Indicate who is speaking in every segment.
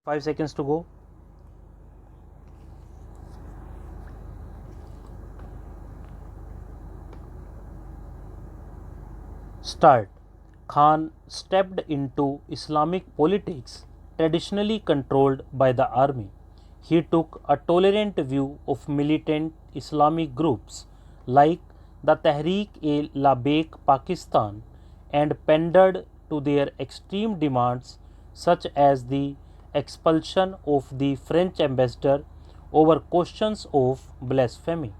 Speaker 1: 5 seconds to go. Start. Khan stepped into Islamic politics traditionally controlled by the army. He took a tolerant view of militant Islamic groups like the Tehreek-e-Labbaik Pakistan and pandered to their extreme demands such as the expulsion of the French ambassador over questions of blasphemy.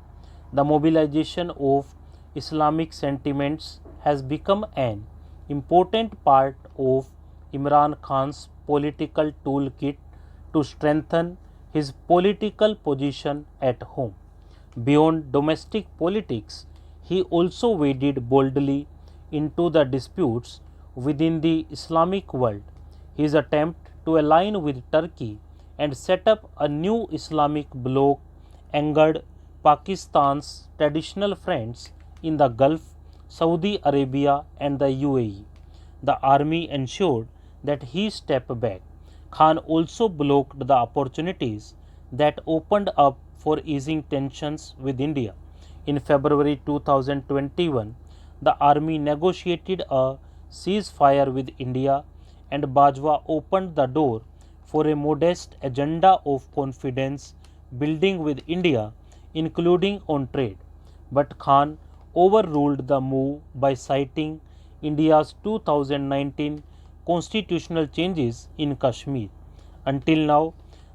Speaker 1: The mobilization of Islamic sentiments has become an important part of Imran Khan's political toolkit to strengthen his political position at home. Beyond domestic politics, he also waded boldly into the disputes within the Islamic world. His attempt to align with Turkey and set up a new Islamic bloc angered Pakistan's traditional friends in the Gulf, Saudi Arabia, and the UAE. The army ensured that he stepped back. Khan also blocked the opportunities that opened up for easing tensions with India. In February 2021, the army negotiated a ceasefire with India, and Bajwa opened the door for a modest agenda of confidence building with India, including on trade. But Khan overruled the move by citing India's 2019 constitutional changes in Kashmir. Until now,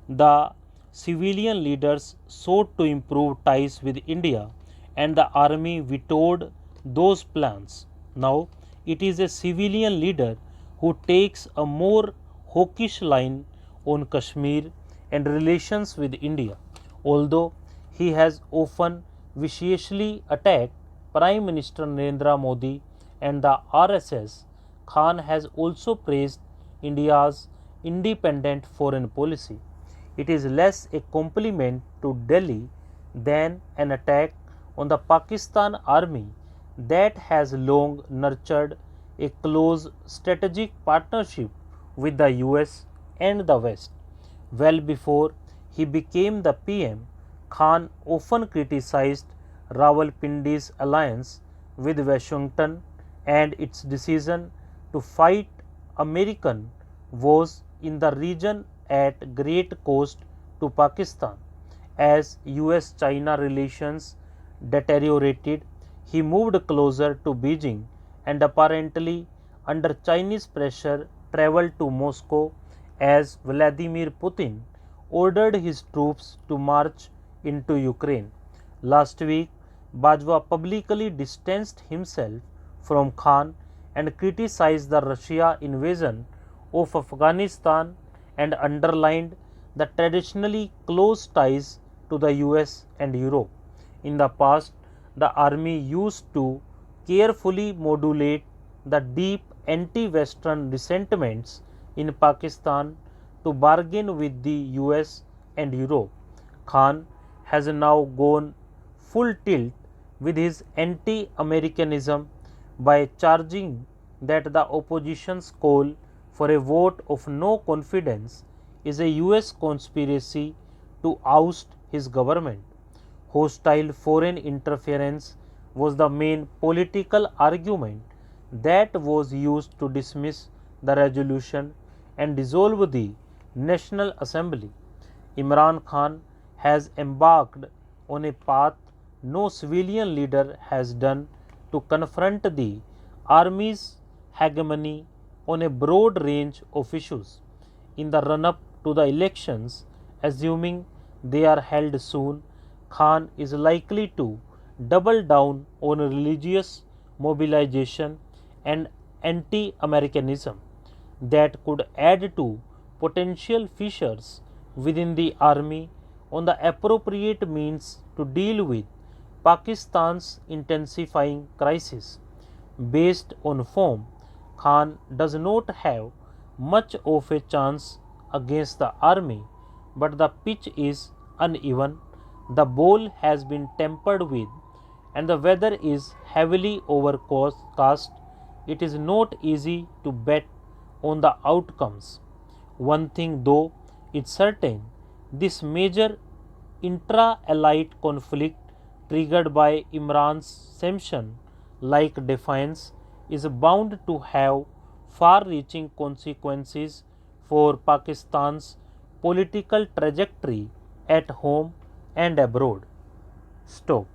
Speaker 1: the civilian leaders sought to improve ties with India, and the army vetoed those plans. Now, it is a civilian leader who takes a more hawkish line on Kashmir and relations with India. Although he has often viciously attacked Prime Minister Narendra Modi and the RSS, Khan has also praised India's independent foreign policy. It is less a compliment to Delhi than an attack on the Pakistan army that has long nurtured a close strategic partnership with the US and the West. Well before he became the PM, Khan often criticized Rawalpindi's alliance with Washington and its decision to fight American wars in the region at great cost to Pakistan. As US China relations deteriorated, he moved closer to Beijing and apparently under Chinese pressure traveled to Moscow as Vladimir Putin ordered his troops to march into Ukraine. Last week, Bajwa publicly distanced himself from Khan and criticized the Russia invasion of Afghanistan and underlined the traditionally close ties to the US and Europe. In the past, the army used to carefully modulate the deep anti-Western ressentiments in Pakistan to bargain with the US and Europe. Khan has now gone full tilt with his anti-Americanism by charging that the opposition's call for a vote of no confidence is a US conspiracy to oust his government. Hostile foreign interference was the main political argument that was used to dismiss the resolution and dissolve the National Assembly. Imran Khan has embarked on a path no civilian leader has done to confront the army's hegemony on a broad range of issues. In the run up to the elections, assuming they are held soon, Khan is likely to double down on religious mobilization and anti Americanism that could add to potential fissures within the army on the appropriate means to deal with Pakistan's intensifying crisis. Based on form, Khan does not have much of a chance against the army, but the pitch is uneven, the ball has been tampered with, and the weather is heavily overcast. It is not easy to bet on the outcomes. One thing though is certain, this major intra-allied conflict triggered by Imran's Samson-like defiance is bound to have far-reaching consequences for Pakistan's political trajectory at home and abroad. Stop.